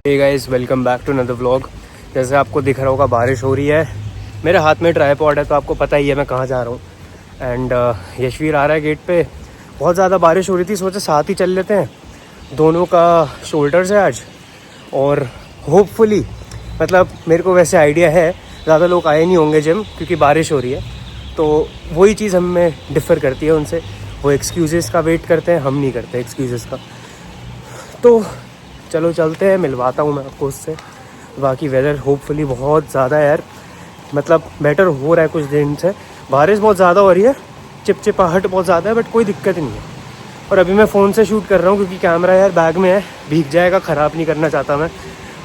Hey guys, welcome back to another vlog. जैसे आपको दिख रहा होगा बारिश हो रही है, मेरे हाथ में ट्राइपॉड है तो आपको पता ही है मैं कहाँ जा रहा हूँ। एंड यशवीर आ रहा है गेट पे। बहुत ज़्यादा बारिश हो रही थी, सोचे साथ ही चल लेते हैं। दोनों का शोल्डर्स है आज और होपफुली, मतलब मेरे को वैसे आइडिया है ज़्यादा लोग आए नहीं होंगे जिम क्योंकि बारिश हो रही है। तो वही चीज़ हमें डिफ़र करती है उनसे। वो एक्सक्यूज़ेस का वेट करते हैं, हम नहीं करते एक्सक्यूज़ेस का। तो चलो चलते हैं, मिलवाता हूँ मैं आपको उससे। बाकी वेदर होपफुली बहुत ज़्यादा यार, मतलब बेटर हो रहा है कुछ दिन से। बारिश बहुत ज़्यादा हो रही है, चिपचिपाहट बहुत ज़्यादा है, बट कोई दिक्कत नहीं है। और अभी मैं फ़ोन से शूट कर रहा हूँ क्योंकि कैमरा यार बैग में है, भीग जाएगा, ख़राब नहीं करना चाहता मैं।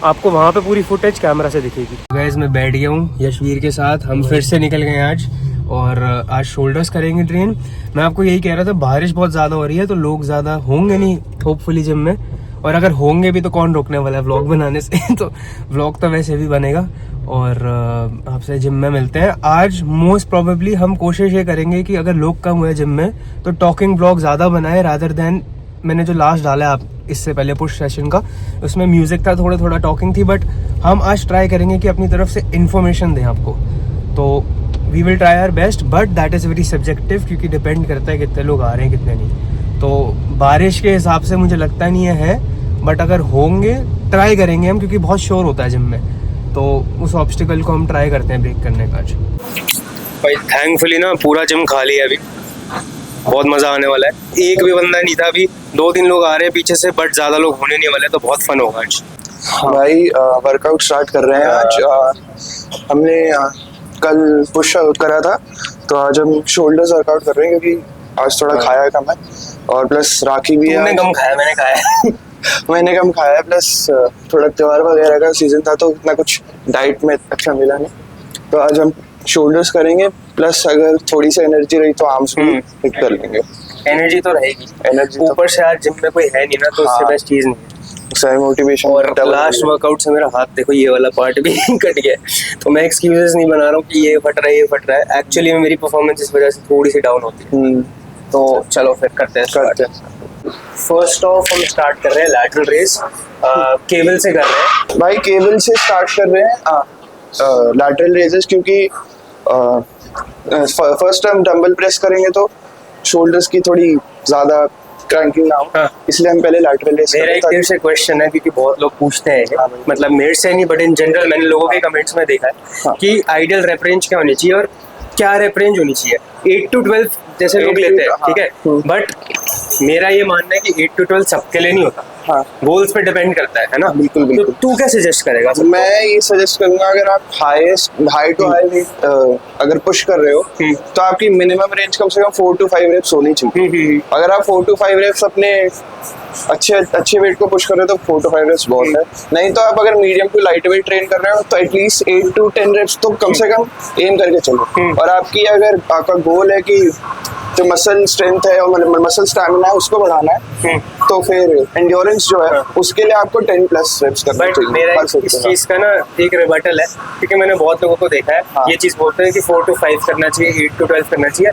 आपको वहाँ पे पूरी फुटेज कैमरा से दिखेगी। गाइस मैं बैठ गया हूँ यशवीर के साथ, हम फिर से निकल गए आज और आज शोल्डर्स करेंगे ट्रेन। मैं आपको यही कह रहा था, बारिश बहुत ज़्यादा हो रही है तो लोग ज़्यादा होंगे नहीं होपफुली जिम में, और अगर होंगे भी तो कौन रोकने वाला है व्लॉग बनाने से। तो व्लॉग तो वैसे भी बनेगा और आपसे जिम में मिलते हैं। आज मोस्ट प्रोबेबली हम कोशिश ये करेंगे कि अगर लोग कम हुए जिम में तो टॉकिंग व्लॉग ज़्यादा बनाए रादर देन मैंने जो लास्ट डाला है आप इससे पहले पुश सेशन का, उसमें म्यूज़िक था, थोड़ा टॉकिंग थी। बट हम आज ट्राई करेंगे कि अपनी तरफ से इन्फॉर्मेशन दें आपको। तो we will try our best, but that is very subjective क्योंकि डिपेंड करता है कितने लोग आ रहे हैं कितने नहीं। तो बारिश के हिसाब से मुझे लगता नहीं है, बट अगर होंगे ट्राई करेंगे हम, क्योंकि बहुत शोर होता है जिम में। तो उस ऑब्स्टिकल को हम ट्राई करते हैं ब्रेक करने का आज। भाई थैंकफुली ना पूरा जिम खाली है अभी, बहुत मज़ा आने वाला है। एक भी बंदा नहीं था अभी, 2-3 लोग आ रहे हैं पीछे से, बट ज़्यादा लोग होने नहीं वाले, तो बहुत फन होगा आज। हाँ भाई, वर्कआउट स्टार्ट कर रहे हैं आज। हमने कल पुश करा था तो आज हम शोल्डर्स वर्कआउट कर रहे हैं क्योंकि आज थोड़ा खाया कम है और प्लस राखी भी है। कम खाया, मैंने खाया। मैंने कम खाया है, प्लस थोड़ा त्योहार वगैरह का सीजन था तो इतना कुछ डाइट में अच्छा मिला नहीं। तो आज हम शोल्डर्स करेंगे, प्लस अगर थोड़ी सी एनर्जी रही तो आर्म्स भी हिट कर लेंगे। एनर्जी तो रहेगी, एनर्जी ऊपर से आज जिम में कोई है नहीं ना, तो उससे बेस्ट चीज़ नहीं है। मोटिवेशन। और लास्ट वर्कआउट से मेरा हाथ देखो, ये वाला पार्ट भी कट गया। तो मैं एक्सक्यूजेस नहीं बना रहा हूँ कि ये फट रहा है एक्चुअली में मेरी परफॉर्मेंस इस वजह से थोड़ी सी डाउन होती है। तो चलो फिर करते हैं। फर्स्ट ऑफ हम स्टार्ट कर रहे हैं लैटरल रेस, केबल से कर रहे हैं भाई। केबल से स्टार्ट कर रहे हैं लैटरल रेजेस, क्योंकि फर्स्ट हम डंबल प्रेस करेंगे तो शोल्डर्स की थोड़ी ज्यादा क्रैंकिंग ना हो, इसलिए हम पहले लैटरल रेस। मेरा एक देर से क्वेश्चन है क्योंकि बहुत लोग पूछते हैं, मतलब मेरे से नहीं बट इन जनरल मैंने लोगों के कमेंट्स में देखा है कि आइडियल रेप रेंज क्या होनी चाहिए और क्या रेप रेंज होनी चाहिए। 8 to 12 जैसे लोग लेते हैं, ठीक है, बट मेरा ये मानना है कि 8 to 12 सबके लिए नहीं होता। गोल्स पे डिपेंड करता है ना। बिल्कुल। तो तू क्या सजेस्ट करेगा? मैं ये सजेस्ट करूंगा, अगर आप हाई टू हाई अगर पुश कर रहे हो तो आपकी मिनिमम रेंज कम से कम 4 to 5 रेप्स होनी चाहिए। अगर आप 4 to 5 रेप्स अपने अच्छे वेट को पुश कर रहे हो तो 4 to 5 रेप्स बहुत है। नहीं तो आप अगर medium to light weight train कर रहे हो तो एटलीस्ट 8 to 10 रेप्स तो कम से कम एम करके चलो। और आपकी अगर आपका गोल है कि जो मसल स्ट्रेंथ है और मसल स्टैमिना है उसको बढ़ाना है, तो फिर एंड्योरेंस जो है उसके लिए आपको 10+ रेप्स करना चाहिए। मेरा इस चीज का ना एक रिबटल है, क्योंकि मैंने बहुत लोगों को देखा है ये चीज बोलते हैं कि 4 to 5 करना चाहिए, 8 to 12 करना चाहिए।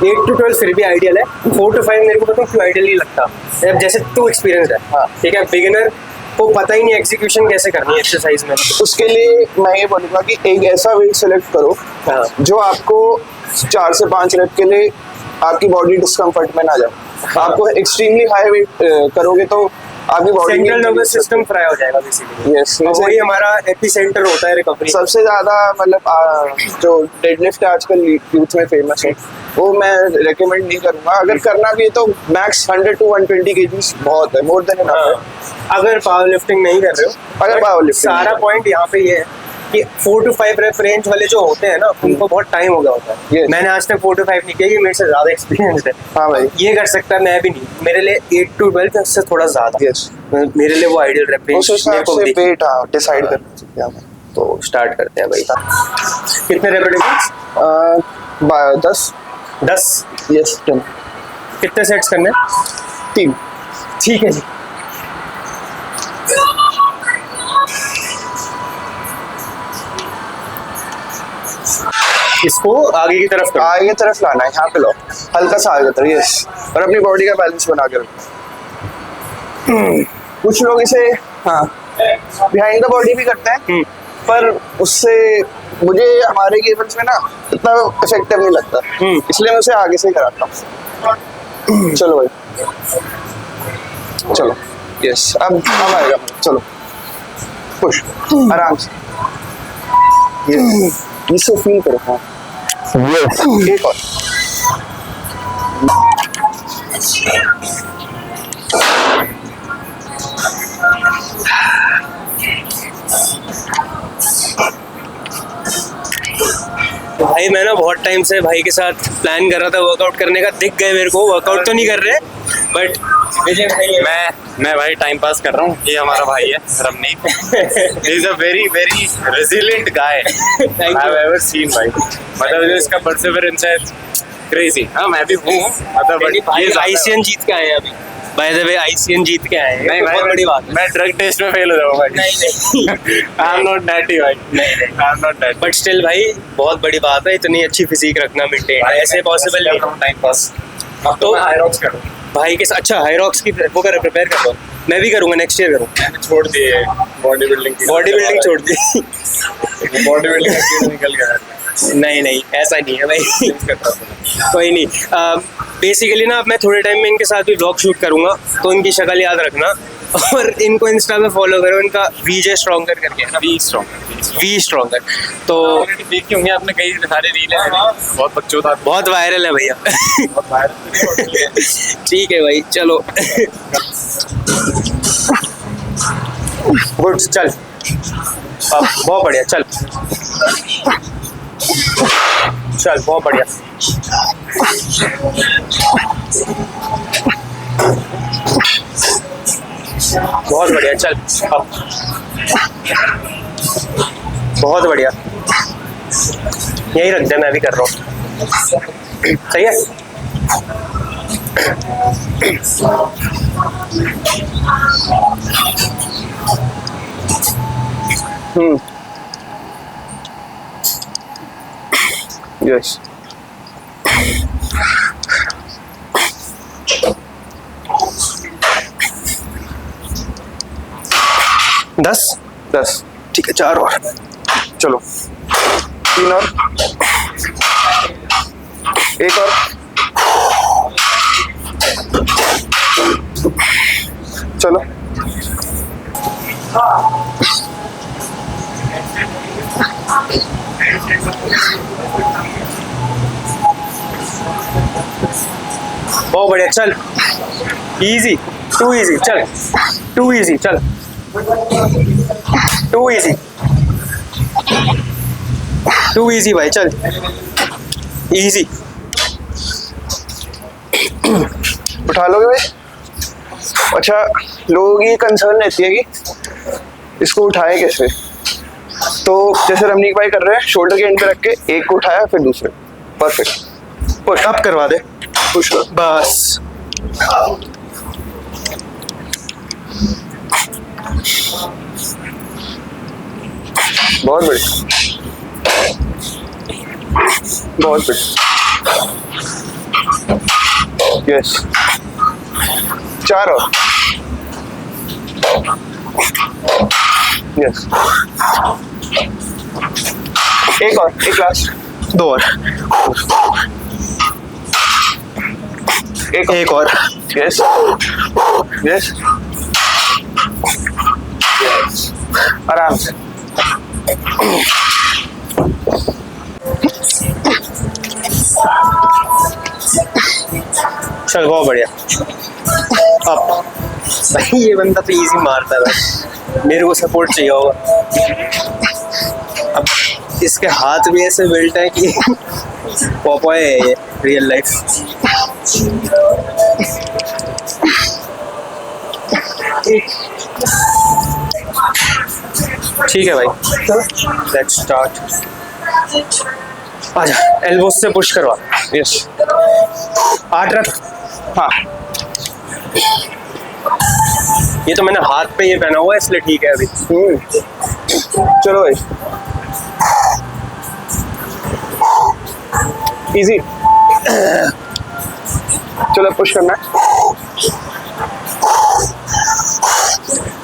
8 to 12 फिर भी आइडियल है, 4 to 5 मेरे को पता क्यों आइडियल नहीं लगता। जैसे तू एक्सपीरियंस है, ठीक है, बिगिनर को पता ही नहीं एग्जीक्यूशन कैसे करनी है एक्सरसाइज में। उसके लिए मैं ये बोलूंगा कि एक ऐसा वेट सेलेक्ट करो जो आपको 4 से 5 रेप के लिए आपकी बॉडी डिस्कम्फर्ट में ना जाए। आपको एक्सट्रीमली हाई वेट करोगे तो आपकी body central nervous system fry हो जाएगा बेसिकली। यस, वही हमारा एपिसेंटर होता है रिकवरी। सबसे ज्यादा मतलब जो डेडलिफ्ट आजकल यूथ में फेमस है, वो मैं रेकमेंड नहीं करूंगा। अगर करना भी है तो मैक्स 100 to 120 kgs बहुत है, मोर देन इनफ है। अगर पावर लिफ्टिंग नहीं कर रहे हो, अगर पावर लिफ्टिंग, सारा पॉइंट यहाँ पे ये है कि 4 to 5 रेप रेंज वाले जो होते हैं ना, उनको बहुत टाइम हो गया होता है। मैंने आज तक 4 to 5 नहीं किया, ये मेरे से ज्यादा एक्सपीरियंस है। हाँ भाई, ये कर सकता है, मैं भी नहीं। मेरे लिए 8 to 12 से थोड़ा ज्यादा, मेरे लिए वो ideal rep range weight decide कर सकते हैं। तो स्टार्ट करते हैं भाई। कितने रेपिटेशंस? 10। यस, 10। कितने सेट्स करने? 3। ठीक है जी। इसको आगे की तरफ लाना है, यहाँ पे लो, हल्का सा आगे तरफ। यस, और अपनी बॉडी का बैलेंस बना के रखो। कुछ लोग इसे बिहाइंड द बॉडी भी करते हैं, पर उससे मुझे हमारे केबल्स में ना इतना इफेक्टिव नहीं लगता, इसलिए मैं उसे आगे से ही कराता हूँ। चलो भाई, चलो, यस, अब आएगा, चलो पुश, आराम से, इससे फील करो। हाँ, एक और, भाई मैं ना बहुत टाइम से भाई के साथ प्लान कर रहा था वर्कआउट करने का, दिख गए मेरे को, वर्कआउट तो नहीं कर रहे बट विजय भाई, मैं भाई टाइम पास कर रहा हूँ। ये हमारा भाई है Ramneet, he is a very very resilient guy I have ever seen भाई। मतलब जो इसका परसेवरेंस है क्रेजी। हाँ मैं भी हूँ, मतलब ये आईसीएन जीत के आए हैं अभी, बाय द वे आईसीएन जीत के आए हैं, नहीं भाई, बहुत बड़ी बात है। मैं ड्रग टेस्ट में फेल हो जाऊँ भाई। नहीं आई एम नॉट नैटी भाई, I am not natty. But still भाई बहुत बड़ी बात है, इतनी अच्छी फिजिक रखना, मेंटेन, ऐसे पॉसिबल नहीं। Time pass. अब तो मैं हाईरॉक्स करूँ, भाई के साथ, अच्छा हाईरॉक्स की वो कर प्रिपेयर कर दो, मैं भी करूँगा, नेक्स्ट ईयर करूँगा। छोड़ दिए बॉडी बिल्डिंग छोड़ दी। बॉडी बिल्डिंग निकल गया। नहीं ऐसा नहीं है भाई, कोई नहीं। बेसिकली ना अब मैं थोड़े टाइम में इनके साथ भी ब्लॉग शूट करूंगा, तो इनकी शक्ल याद रखना और इनको इंस्टा पे फॉलो करो, इनका वीजे स्ट्रॉन्गर करके है ना, वी स्ट्रॉन्गर। तो देखी होंगे आपने, कई सारे रील है, बहुत बच्चों था, बहुत वायरल है भैया। बहुत वायरल। ठीक है भाई, चलो गुड, चल अब बहुत बढ़िया, चल बहुत बढ़िया। बहुत बढ़िया, चल अब बहुत बढ़िया, यही रख दे, मैं भी कर रहा हूँ, सही है। यस, दस, ठीक है, 4 और, चलो 3 और, एक और, चलो बहुत बढ़िया, चल इजी, टू इजी, चल टू इजी, चल टू इजी भाई, चल इजी। उठा लोगे भाई? अच्छा, लोगों की कंसर्न रहती है कि इसको उठाए कैसे, तो जैसे रमनीक भाई कर रहे हैं, शोल्डर के एंड पे रख के एक को उठाया फिर दूसरे, परफेक्ट, पुश अप करवा दे, पुश कर, बस। बहुत बढ़िया, बहुत बढ़िया, यस, 4 और, यस, एक और, एक लास्ट, 2 और, एक और, यस, यस, आराम से, चल बहुत बढ़िया। अब भाई ये बंदा तो इजी मारता है, मेरे को सपोर्ट चाहिए होगा। अब इसके हाथ भी ऐसे बिल्ट है कि पॉपॉय है ये रियल लाइफ। ठीक है भाई, लेट्स स्टार्ट। आजा, एल्बो से पुश करवा, यस, 8 रख। हाँ, ये तो मैंने हाथ पे ये पहना हुआ है इसलिए ठीक है अभी। चलो भाई, इजी, चलो पुश करना है,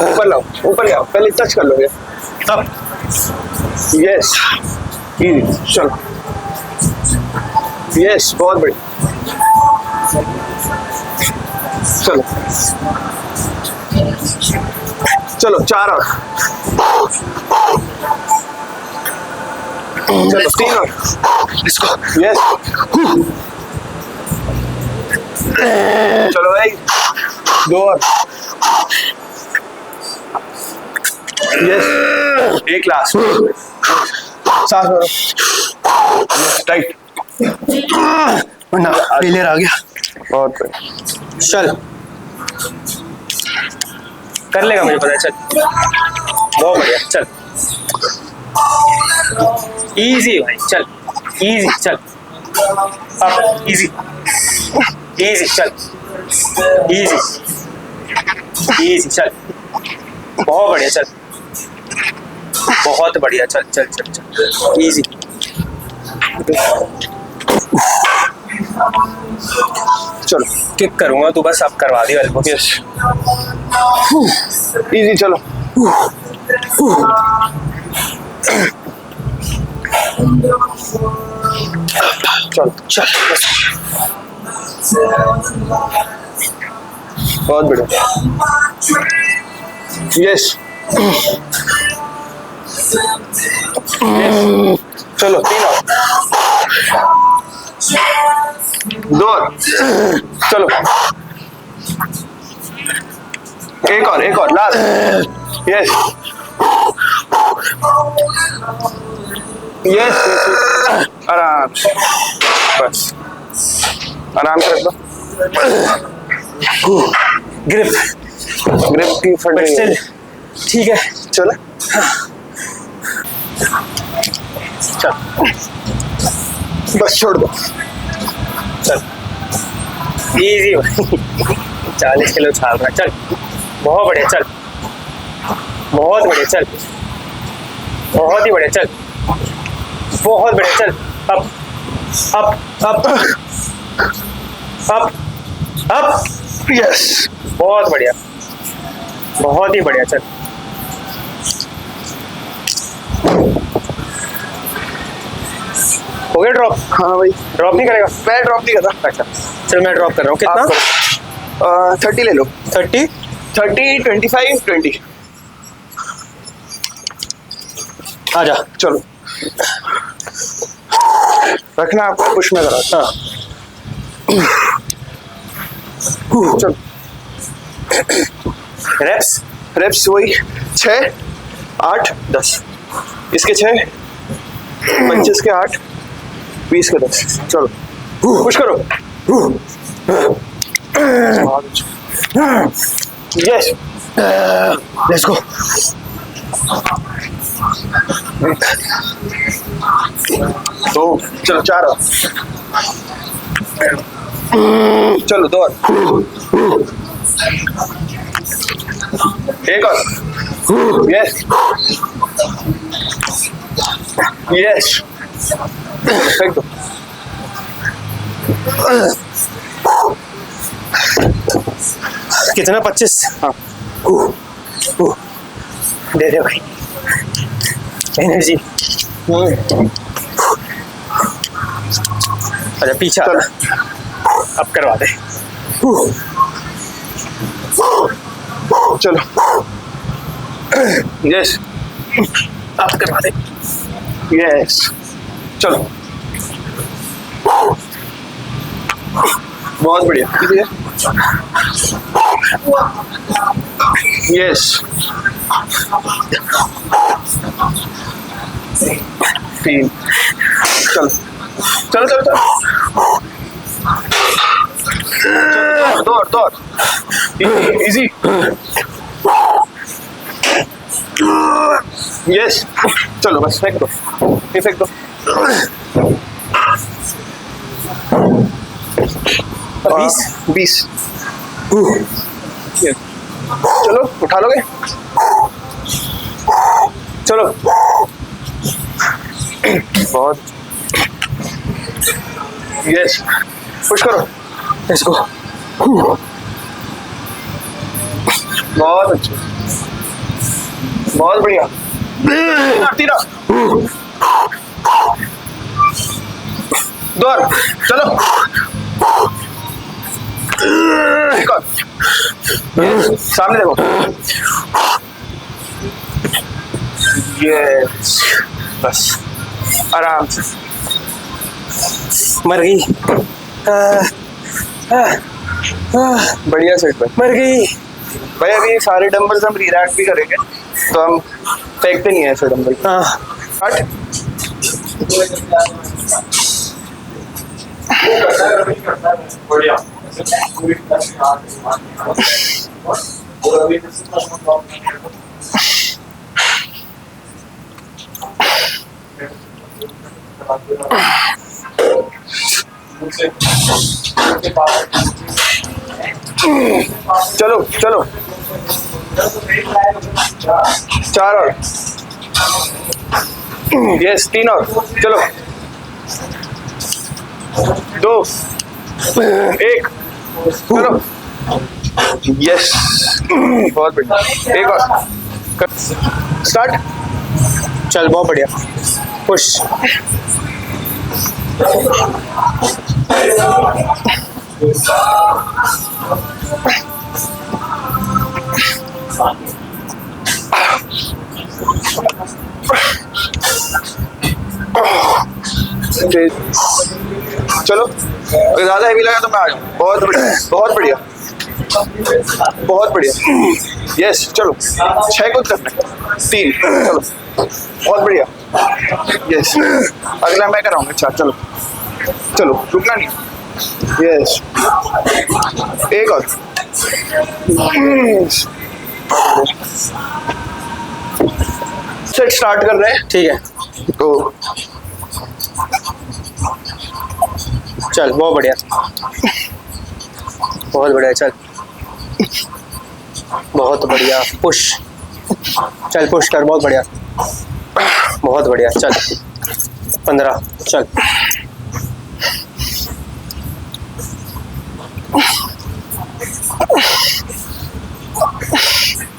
ऊपर लाओ, ऊपर ले आओ, पहले टच कर लो ये। अब यस, चलो, यस, बहुत बढ़िया, चलो चलो 4 और, चलो 3 और, यस, चलो भाई 2 और, यस, एक लास्ट, सांस भरो, टाइट, फेलियर आ गया। बहुत बढ़िया, चल कर लेगा, मुझे पता है। चल बहुत बढ़िया, चल इजी भाई, चल इजी, चल अब इजी इजी, चल इजी इजी, चल बहुत बढ़िया, चल बहुत बढ़िया, चल चल चल चल इजी। चलो किक करूंगा, तू बस अब करवा दी एल्बो। यस, इजी, चलो चल चल बहुत बढ़िया, यस, चलो 3 और, 2 और, चलो एक और लास्ट, यस यस, आराम से, बस आराम से रख दो, ग्रिप की फट बट गई स्टिल है। ठीक है। चलो चल बस छोड़ दो, चल इजी भाई 40 किलो छाल रहा है, चल बहुत बढ़िया, चल बहुत बढ़िया, चल बहुत ही बढ़िया, चल बहुत बढ़िया, चल up up up up up, yes, बहुत बढ़िया, बहुत ही बढ़िया, चल हो गया ड्रॉप। हाँ भाई, ड्रॉप नहीं करेगा? मैं ड्रॉप नहीं कर रहा। अच्छा चल मैं ड्रॉप कर रहा हूँ। कितना? 30 ले लो, 30 30, 25, 20, आ जा। चलो रखना, आपको पुश में करा। हाँ चलो रेप्स वही 6, 8, 10, इसके 6, 25 के 8, 20 के 10, चलो पुश करो, यस, लेट्स गो। तो चलो 4 और, चलो 2 और, 1 और, यस यस, फेंक दो, कितना? 25। हाँ दे दे भाई एनर्जी। अच्छा पीछे आ, अब करवा दे। चलो यस, अब करवा दे। यस, चलो बहुत बढ़िया, यस, 3, चलो चलो चलो चलो, 2 और, इजी, यस, चलो बस फेंक दो, ये फेंक दो, 20, चलो उठा लोगे, चलो बहुत, यस, पुश करो, लेट्स गो। बहुत अच्छा, बहुत बढ़िया। तीरा 2 और, चलो। एक और। सामने देखो। यस, बस आराम से। मर गई। बढ़िया सेट भाई। मर गई। भाई अभी सारे डंबल्स हम रीरैक भी करेंगे, तो हम फेंकते नहीं है ऐसे डंबल। हाँ 8 बढ़िया। चलो चलो, 4 और। यस, 3 और, चलो। 2 1, चलो। यस, बहुत बढ़िया। एक और, स्टार्ट। चल बहुत बढ़िया। पुश। चलो, अगर ज्यादा हैवी लगा तो मैं आ जाऊँ। बहुत बढ़िया, बहुत बढ़िया, बहुत बढ़िया। यस, चलो। 6 कुछ करना है। 3, चलो। बहुत बढ़िया। यस, अगला मैं कराऊंगा। 4, चलो चलो, रुकना नहीं। यस, एक और। सेट स्टार्ट कर रहे हैं। ठीक है, तो चल बहुत बढ़िया। बहुत बढ़िया, चल बहुत बढ़िया। पुश। चल पुश कर, बहुत बढ़िया, बहुत बढ़िया। चल 15, चल।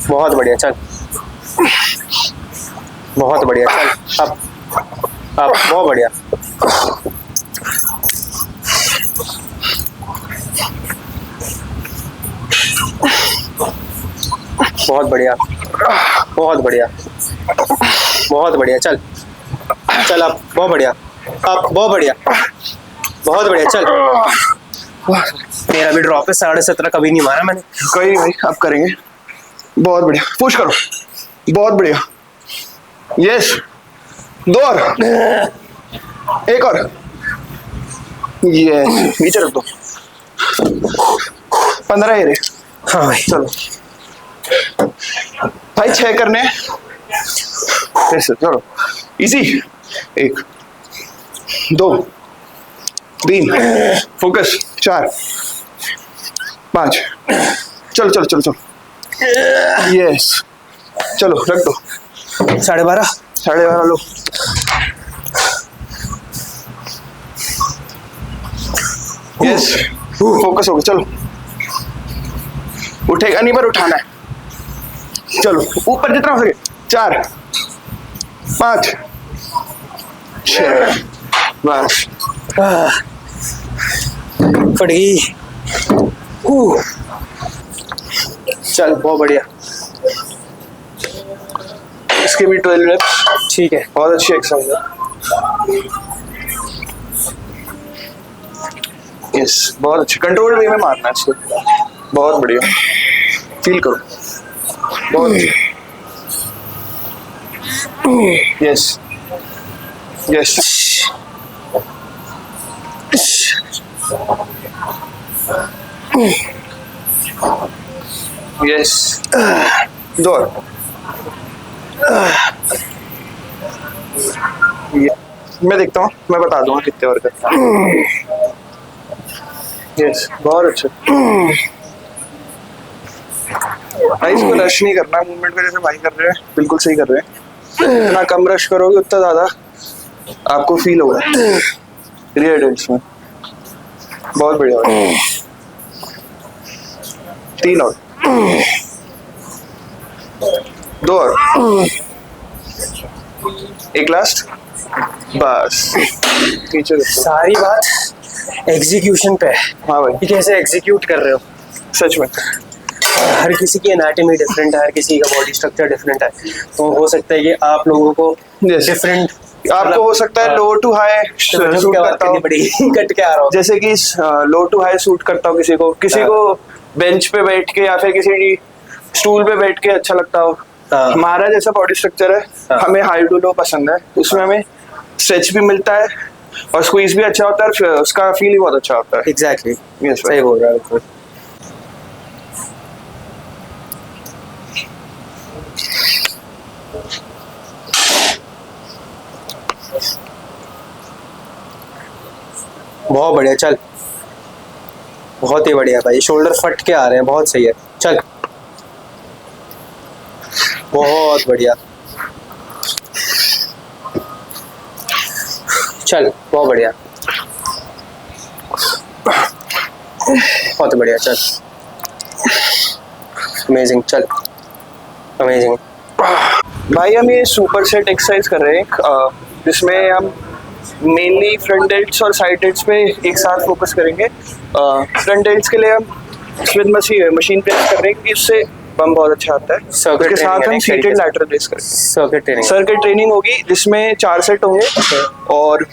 बहुत बढ़िया, चल बहुत बढ़िया। चल अब बहुत बढ़िया। बहुत बढ़िया, बहुत बढ़िया, बहुत बढ़िया। चल चल अब बहुत बढ़िया, अब बहुत बढ़िया, बहुत बढ़िया। चल मेरा भी ड्रॉप है 17.5, कभी नहीं मारा मैंने। कोई नहीं भाई, अब करेंगे। बहुत बढ़िया, पुश करो। बहुत बढ़िया। यस, 2 और, 1 और। यस, नीचे रख दो। 15 ये रहे। हाँ भाई, चलो भाई, 6 करने हैं। फिर से चलो, इजी। 1 2 3, फोकस। 4 5, चलो चलो चलो चलो। यस, चलो रख दो। 12.5। 12.5 लो। यस, फोकस हो गया। चलो, उठेगा नहीं पर उठाना है। चलो ऊपर जितना हो सके। 4 5 6, बस। फट गई। चल बहुत बढ़िया। इसके भी 12 reps। ठीक है, बहुत अच्छी एक्सरसाइज है। यस, बहुत अच्छी। कंट्रोल वे में मारना है इसको। बहुत बढ़िया, फील करो। बहुत अच्छा। Yes yes, yes. 2 और। मैं देखता हूँ, मैं बता दूंगा कितने और करता है। यस, बहुत अच्छा। भाई इसको रश नहीं करना, मूवमेंट को जैसे भाई कर रहे हैं, बिल्कुल सही कर रहे हैं। जितना कम रश करोगे उतना ज्यादा आपको फील होगा रिएडल्स में। बहुत बढ़िया भाई। 3 और। दो और, एक लास्ट, बस नीचे रखो। सारी बात एग्जीक्यूशन पे है हाँ भाई, कि कैसे एग्जीक्यूट कर रहे हो। सच में। हर किसी की एनाटॉमी डिफरेंट है, हर किसी का बॉडी स्ट्रक्चर डिफरेंट है, तो हो सकता है कि आप लोगों को Yes. डिफरेंट आपको हो सकता है लो टू हाई सूट करता हो, कट के आ रहा हो। जैसे कि लो टू हाई सूट करता हो किसी को बेंच पे बैठ के या फिर किसी स्टूल पे बैठ के अच्छा लगता हो। हाँ। हमारा जैसा बॉडी स्ट्रक्चर है, हाँ। हमें हाई टू लो पसंद है, उसमें हमें स्ट्रेच भी मिलता है और स्क्वीज भी अच्छा होता है, फिर उसका फील ही बहुत अच्छा होता है। एग्जैक्टली Yes, सही बोल रहा है। बहुत बढ़िया, चल बहुत ही बढ़िया भाई, शोल्डर फट के आ रहे हैं, बहुत सही है, चल बहुत बढ़िया, चल बहुत बढ़िया, बहुत बढ़िया, चल अमेजिंग, चल अमेजिंग। भाई हम ये सुपर सेट एक्सरसाइज कर रहे हैं जिसमें हम मेनली फ्रंट डेल्ट्स और साइड डेल्ट्स पे एक साथ फोकस करेंगे। फ्रंट डेल्ट्स के लिए हम स्मिथ मशीन प्रेस कर रहे हैं क्योंकि इससे बम बहुत अच्छा आता है। Circuit उसके साथ training हम है, सीटेड लैटरल रेस करेंगे। सर्किट ट्रेनिंग होगी जिसमें 4 सेट होंगे और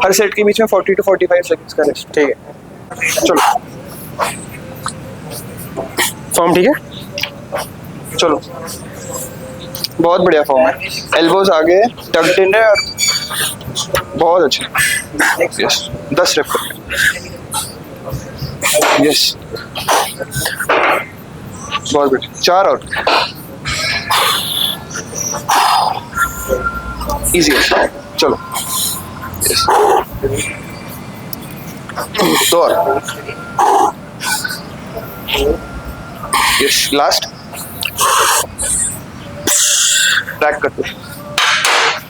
हर सेट के बीच में 40 to 45 सेकंड्स का रेस्ट। ठीक है, चलो फॉर्म ठीक है, चलो बहुत बढ़िया फॉर्म है, एल्बोज आगे है, टक्ड इन है और बहुत अच्छा। यस 10 रेप यस बहुत बढ़िया, 4 और इजी है। चलो यस 2 और यस लास्ट ट्रैक करते हैं।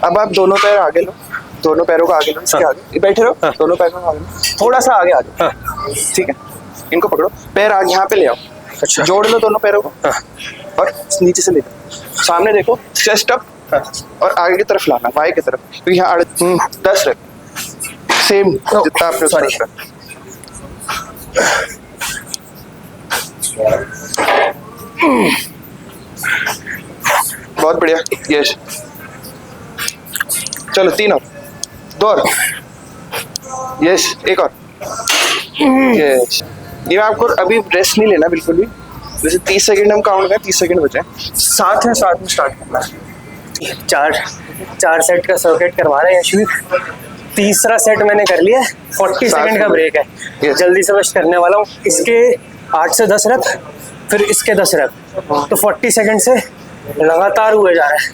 अब आप दोनों पैर आगे लो, दोनों पैरों को आगे लो, इसके आगे बैठे रहो। हाँ। दोनों पैरों को आगे लो, थोड़ा सा आगे आगे। ठीक है, इनको पकड़ो, पैर आगे यहाँ पे ले आओ। अच्छा, जोड़ लो दोनों पैरों को और नीचे से ले लो, सामने देखो, चेस्ट अप और आगे की तरफ लाना, बाएं की तरफ। तो यहाँ 10 रख, सेम जितना आपने उसमें रखा। बहुत बढ़िया, यस चलो 3 और 2 और यस 1 और यस। ये आपको अभी रेस्ट नहीं लेना बिल्कुल भी, जैसे 30 सेकंड हम काउंट करें, 30 सेकंड बचे, साथ में स्टार्ट करना है। 4 सेट का सर्किट करवा रहे हैं यशवीर। तीसरा सेट मैंने कर लिया, 40 सेकंड का ब्रेक है, Yes. जल्दी से बस करने वाला हूँ। इसके 8 से 10 रख, फिर इसके 10 रख, तो 40 सेकंड से लगातार हुए जा रहा है।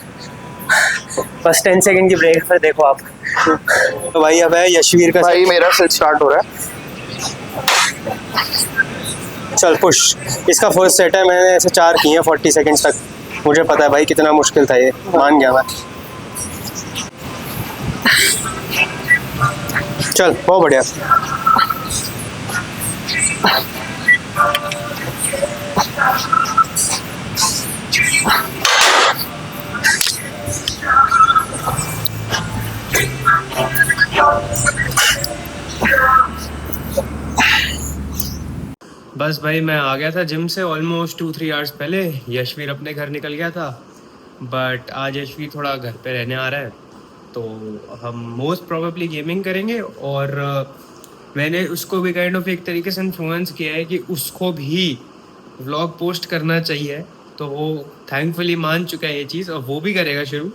बस 10 सेकंड की ब्रेक, फिर देखो आप। तो भाई अब है यशवीर का भाई मेरा सेट स्टार्ट हो रहा है। चल पुश। इसका फर्स्ट सेट है, मैंने ऐसे 4 किए हैं 40 सेकंड तक। मुझे पता है भाई कितना मुश्किल था ये, मान गया मैं। चल बहुत बढ़िया। बस भाई मैं आ गया था जिम से ऑलमोस्ट 2-3 आवर्स पहले। यशवीर अपने घर निकल गया था, बट आज यशवीर थोड़ा घर पे रहने आ रहा है, तो हम मोस्ट प्रोबेबली गेमिंग करेंगे। और मैंने उसको भी काइंड ऑफ एक तरीके से इन्फ्लुएंस किया है कि उसको भी व्लॉग पोस्ट करना चाहिए, तो वो थैंकफुली मान चुका है ये चीज़, और वो भी करेगा शुरू।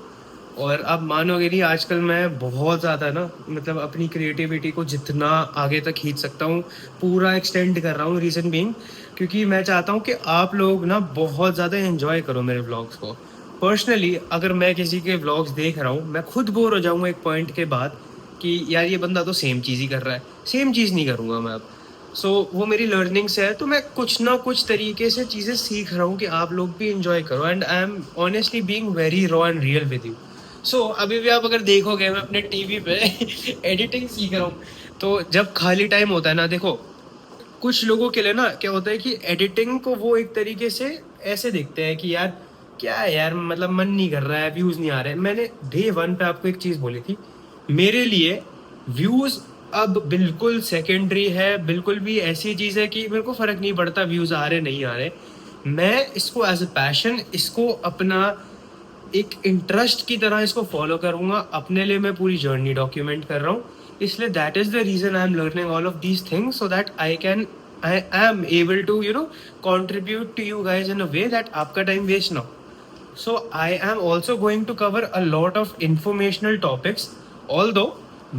और अब मानोगे नहीं, आजकल मैं बहुत ज़्यादा ना, मतलब अपनी क्रिएटिविटी को जितना आगे तक खींच सकता हूँ पूरा एक्सटेंड कर रहा हूँ। रीज़न बीइंग क्योंकि मैं चाहता हूँ कि आप लोग ना बहुत ज़्यादा एंजॉय करो मेरे व्लॉग्स को। पर्सनली अगर मैं किसी के व्लॉग्स देख रहा हूँ, मैं खुद बोर हो जाऊँगा एक पॉइंट के बाद कि यार ये बंदा तो सेम चीज़ ही कर रहा है, सेम चीज़ नहीं करूँगा मैं अब। सो वो मेरी लर्निंग्स है, तो मैं कुछ ना कुछ तरीके से चीज़ें सीख रहा हूँ कि आप लोग भी इंजॉय करो। And I am honestly being very raw and real with you. So अभी भी आप अगर देखोगे, मैं अपने टीवी पे एडिटिंग सीख रहा हूँ। तो जब खाली टाइम होता है ना, देखो कुछ लोगों के लिए ना क्या होता है कि एडिटिंग को वो एक तरीके से ऐसे देखते हैं कि यार क्या है यार, मतलब मन नहीं कर रहा है, व्यूज नहीं आ रहे। मैंने डे 1 पे आपको एक चीज बोली थी, मेरे लिए व्यूज अब बिल्कुल सेकेंडरी है, बिल्कुल भी ऐसी चीज है कि मेरे को फर्क नहीं पड़ता व्यूज आ रहे नहीं आ रहे। मैं इसको एज अ पैशन, इसको अपना एक इंटरेस्ट की तरह इसको फॉलो करूंगा। अपने लिए मैं पूरी जर्नी डॉक्यूमेंट कर रहा हूँ, इसलिए that is the reason I am learning all of these things, so that I am able to contribute to you guys in a way that आपका टाइम वेस्ट ना हो। So I am also going to cover a lot of informational topics, although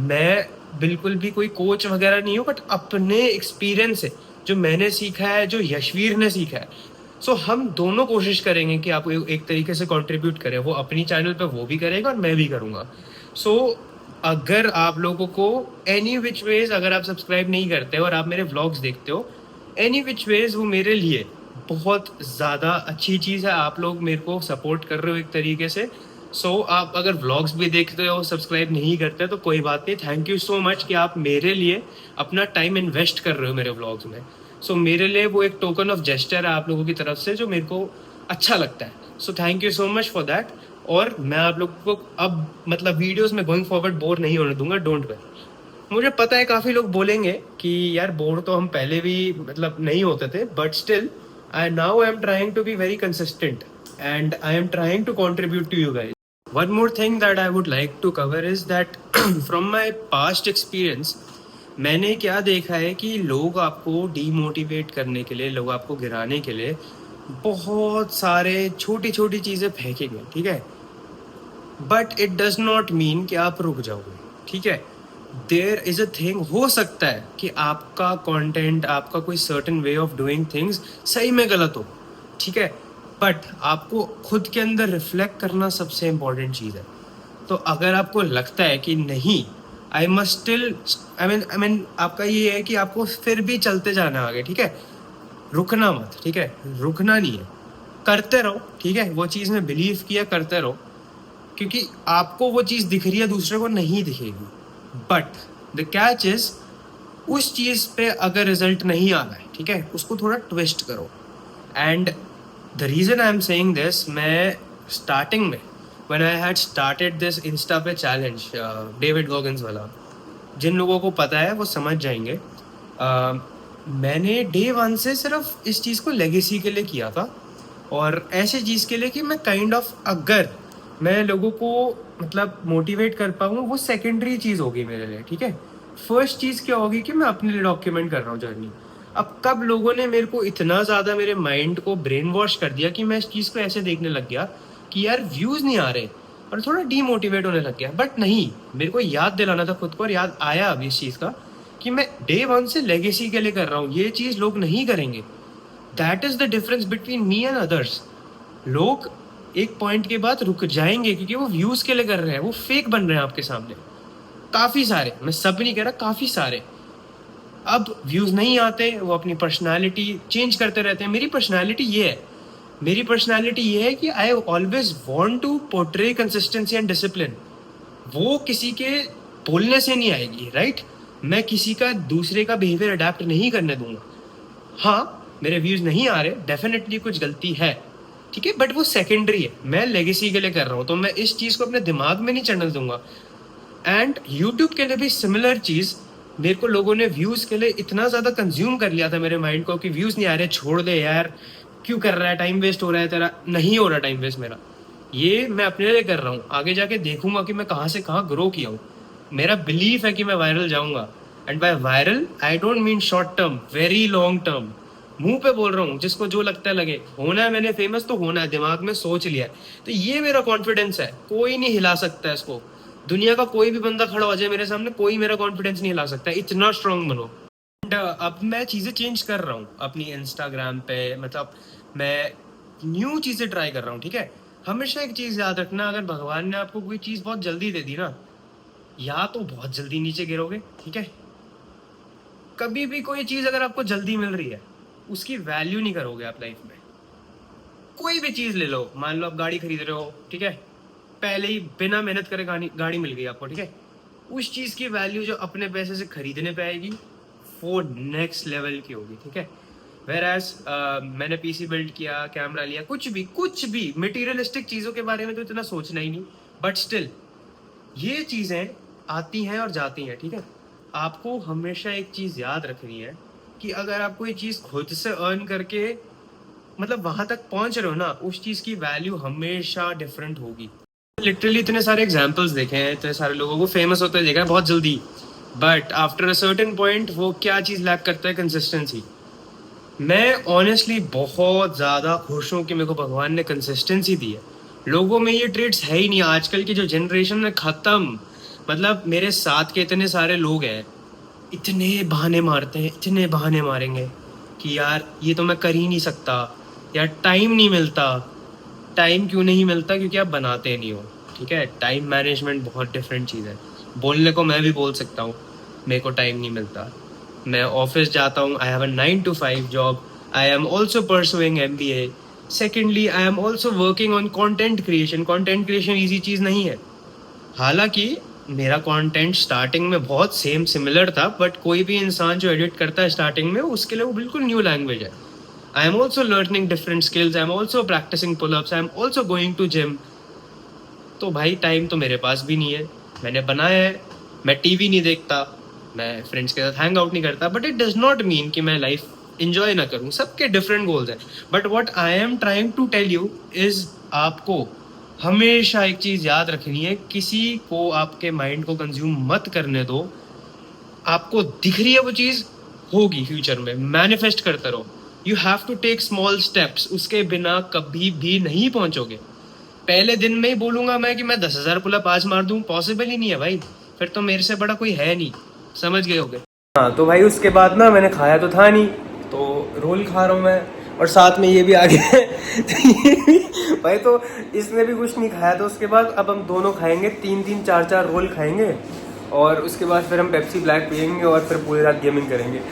मैं बिल्कुल भी कोई coach वगैरह नहीं हूँ, बट अपने एक्सपीरियंस से जो मैंने सीखा है, जो यशवीर ने सीखा है, सो हम दोनों कोशिश करेंगे कि आप एक तरीके से कंट्रीब्यूट करें। वो अपनी चैनल पे वो भी करेगा और मैं भी करूँगा। सो अगर आप लोगों को एनी विच वेज, अगर आप सब्सक्राइब नहीं करते और आप मेरे व्लॉग्स देखते हो, एनी विच वेज वो मेरे लिए बहुत ज़्यादा अच्छी चीज़ है। आप लोग मेरे को सपोर्ट कर रहे हो एक तरीके से। सो आप अगर व्लॉग्स भी देखते हो, सब्सक्राइब नहीं करते तो कोई बात नहीं, थैंक यू सो मच कि आप मेरे लिए अपना टाइम इन्वेस्ट कर रहे हो मेरे व्लॉग्स में। सो मेरे लिए वो एक टोकन ऑफ जेस्चर है आप लोगों की तरफ से, जो मेरे को अच्छा लगता है। So thank you so much for that. और मैं आप लोगों को अब मतलब वीडियोस में गोइंग फॉरवर्ड बोर नहीं होने दूंगा, डोंट वरी। मुझे पता है काफ़ी लोग बोलेंगे कि यार बोर तो हम पहले भी मतलब नहीं होते थे, but still now I am trying to be very consistent and I am trying to contribute to you guys. One more thing that I would like to cover is that from my past experience, मैंने क्या देखा है कि लोग आपको demotivate करने के लिए, लोग आपको गिराने के लिए बहुत सारे छोटी छोटी चीज़ें फेंकेंगे, ठीक है, but it does not mean कि आप रुक जाओगे, ठीक है। देयर इज अ थिंग, हो सकता है कि आपका कंटेंट, आपका कोई certain way of doing things सही में गलत हो, ठीक है, बट आपको खुद के अंदर रिफ्लेक्ट करना सबसे इम्पोर्टेंट चीज़ है। तो अगर आपको लगता है कि नहीं, I must still, I mean आपका ये है कि आपको फिर भी चलते जाना आगे, ठीक है, रुकना मत, ठीक है, रुकना नहीं है, करते रहो, ठीक है। वो चीज़ में बिलीव किया, करते रहो, क्योंकि आपको वो चीज़ दिख रही है, दूसरे को नहीं दिखेगी। बट द कैच इज, उस चीज़ पे अगर रिजल्ट नहीं आ रहा है, ठीक है, उसको थोड़ा ट्विस्ट करो। And the reason I am saying this, मैं स्टार्टिंग में when I had started this Insta पे चैलेंज, डेविड गॉगिन्स वाला, जिन लोगों को पता है वो समझ जाएंगे। मैंने डे 1 से सिर्फ इस चीज़ को लेगेसी के लिए किया था, और ऐसे चीज़ के लिए कि मैं काइंड ऑफ, अगर मैं लोगों को मतलब मोटिवेट कर पाऊँ, वो सेकेंडरी चीज़ होगी मेरे लिए, ठीक है। फर्स्ट चीज़ क्या होगी कि मैं अपने लिए डॉक्यूमेंट कर रहा हूँ जर्नी। अब कब लोगों ने मेरे को इतना ज़्यादा मेरे माइंड को ब्रेन वॉश कर दिया कि मैं इस चीज़ को ऐसे देखने लग गया कि यार व्यूज़ नहीं आ रहे, और थोड़ा डीमोटिवेट होने लग गया। बट नहीं, मेरे को याद दिलाना था खुद को, और याद आया अभी इस चीज़ का कि मैं डे 1 से लेगेसी के लिए कर रहा हूँ। ये चीज़ लोग नहीं करेंगे। That is the difference between me and others. लोग एक पॉइंट के बाद रुक जाएंगे क्योंकि वो व्यूज के लिए कर रहे हैं, वो फेक बन रहे हैं आपके सामने, काफी सारे, मैं सब नहीं कह रहा, काफी सारे। अब व्यूज नहीं आते, वो अपनी पर्सनालिटी चेंज करते रहते हैं। मेरी पर्सनालिटी ये है, मेरी पर्सनालिटी ये है कि I always want to portray consistency and discipline. वो किसी के बोलने से नहीं आएगी, राइट। मैं किसी का, दूसरे का बिहेवियर अडेप्ट नहीं करने दूंगा। हाँ, मेरे व्यूज नहीं आ रहे, डेफिनेटली कुछ गलती है, ठीक है, बट वो सेकेंडरी है। मैं लेगेसी के लिए कर रहा हूँ, तो मैं इस चीज़ को अपने दिमाग में नहीं चढ़ने दूंगा। एंड यूट्यूब के लिए भी सिमिलर चीज़, मेरे को लोगों ने व्यूज़ के लिए इतना ज़्यादा कंज्यूम कर लिया था मेरे माइंड को कि व्यूज़ नहीं आ रहे, छोड़ दे यार, क्यों कर रहा है, टाइम वेस्ट हो रहा है तेरा। नहीं हो रहा टाइम वेस्ट मेरा, ये मैं अपने लिए कर रहा हूँ। आगे जाके देखूंगा कि मैं कहाँ से कहाँ ग्रो किया हूँ। मेरा बिलीफ है कि मैं वायरल जाऊँगा, and by viral I don't mean short term, very long term. मुंह पे बोल रहा हूँ, जिसको जो लगता है लगे। होना है मैंने फेमस तो होना है, दिमाग में सोच लिया है, तो ये मेरा कॉन्फिडेंस है, कोई नहीं हिला सकता है इसको। दुनिया का कोई भी बंदा खड़ा हो जाए मेरे सामने, कोई मेरा कॉन्फिडेंस नहीं हिला सकता है, इतना स्ट्रांग बनो। एंड अब मैं चीज़ें चेंज कर रहा हूँ अपनी इंस्टाग्राम पे, मतलब मैं न्यू चीज़ें ट्राई कर रहा हूँ, ठीक है। हमेशा एक चीज़ याद रखना, अगर भगवान ने आपको कोई चीज़ बहुत जल्दी दे दी ना, या तो बहुत जल्दी नीचे गिरोगे, ठीक है। कभी भी कोई चीज़ अगर आपको जल्दी मिल रही है, उसकी वैल्यू नहीं करोगे आप लाइफ में। कोई भी चीज़ ले लो, मान लो आप गाड़ी खरीद रहे हो, ठीक है, पहले ही बिना मेहनत करे गाड़ी मिल गई आपको, ठीक है, उस चीज़ की वैल्यू जो अपने पैसे से खरीदने पे आएगी, वो नेक्स्ट लेवल की होगी, ठीक है। Whereas मैंने पीसी बिल्ड किया, कैमरा लिया, कुछ भी मटेरियलिस्टिक चीज़ों के बारे में तो इतना सोचना ही नहीं, बट स्टिल ये चीज़ें आती हैं और जाती हैं, ठीक है। आपको हमेशा एक चीज़ याद रखनी है कि अगर आप कोई चीज़ खुद से अर्न करके मतलब वहां तक पहुंच रहे हो ना, उस चीज़ की वैल्यू हमेशा डिफरेंट होगी। लिटरली इतने सारे एग्जाम्पल्स देखे हैं, इतने सारे लोगों को फेमस होते देखा है बहुत जल्दी, but after a certain point वो क्या चीज़ लैक करता है? कंसिस्टेंसी। मैं ऑनेस्टली बहुत ज़्यादा खुश हूँ कि मेरे को भगवान ने कंसिस्टेंसी दी है। लोगों में ये ट्रेड्स है ही नहीं, आजकल की जो जनरेशन है ख़त्म। मतलब मेरे साथ के इतने सारे लोग हैं, इतने बहाने मारते हैं, इतने बहाने मारेंगे कि यार ये तो मैं कर ही नहीं सकता, यार टाइम नहीं मिलता। टाइम क्यों नहीं मिलता? क्योंकि आप बनाते नहीं हो, ठीक है। टाइम मैनेजमेंट बहुत डिफरेंट चीज़ है। बोलने को मैं भी बोल सकता हूँ मेरे को टाइम नहीं मिलता, मैं ऑफिस जाता हूँ, I have a 9 to 5 job, I am also pursuing MBA, secondly I am also working on content creation. Content creation easy चीज़ नहीं है, हालांकि मेरा कंटेंट स्टार्टिंग में बहुत सिमिलर था, बट कोई भी इंसान जो एडिट करता है स्टार्टिंग में, उसके लिए वो बिल्कुल न्यू लैंग्वेज है। I am also learning different skills, I am also practising pullups, I am also going to gym. तो भाई टाइम तो मेरे पास भी नहीं है, मैंने बनाया है। मैं टीवी नहीं देखता, मैं फ्रेंड्स के साथ हैंग आउट नहीं करता, but it does not mean कि मैं लाइफ इंजॉय ना करूँ। सबके डिफरेंट गोल्स हैं, but what I am trying to tell you is आपको हमेशा एक चीज़ याद रखनी है, किसी को आपके माइंड को कंज्यूम मत करने दो। आपको दिख रही है वो चीज़, होगी फ्यूचर में, मैनिफेस्ट करते रहो। You have to take small steps, उसके बिना कभी भी नहीं पहुंचोगे। पहले दिन में ही बोलूंगा मैं कि मैं 10,000 पुलअप आज मार दूं, पॉसिबल ही नहीं है भाई, फिर तो मेरे से बड़ा कोई है नहीं, समझ गए होगे। हाँ तो भाई उसके बाद ना मैंने खाया तो था नहीं, तो रोल खा रहा हूँ मैं, और साथ में ये भी आ गया भाई तो इसने भी कुछ नहीं खाया, तो उसके बाद अब हम दोनों खाएंगे 3-3 4-4 रोल खाएंगे, और उसके बाद फिर हम पेप्सी ब्लैक पियेंगे और फिर पूरी रात गेमिंग करेंगे।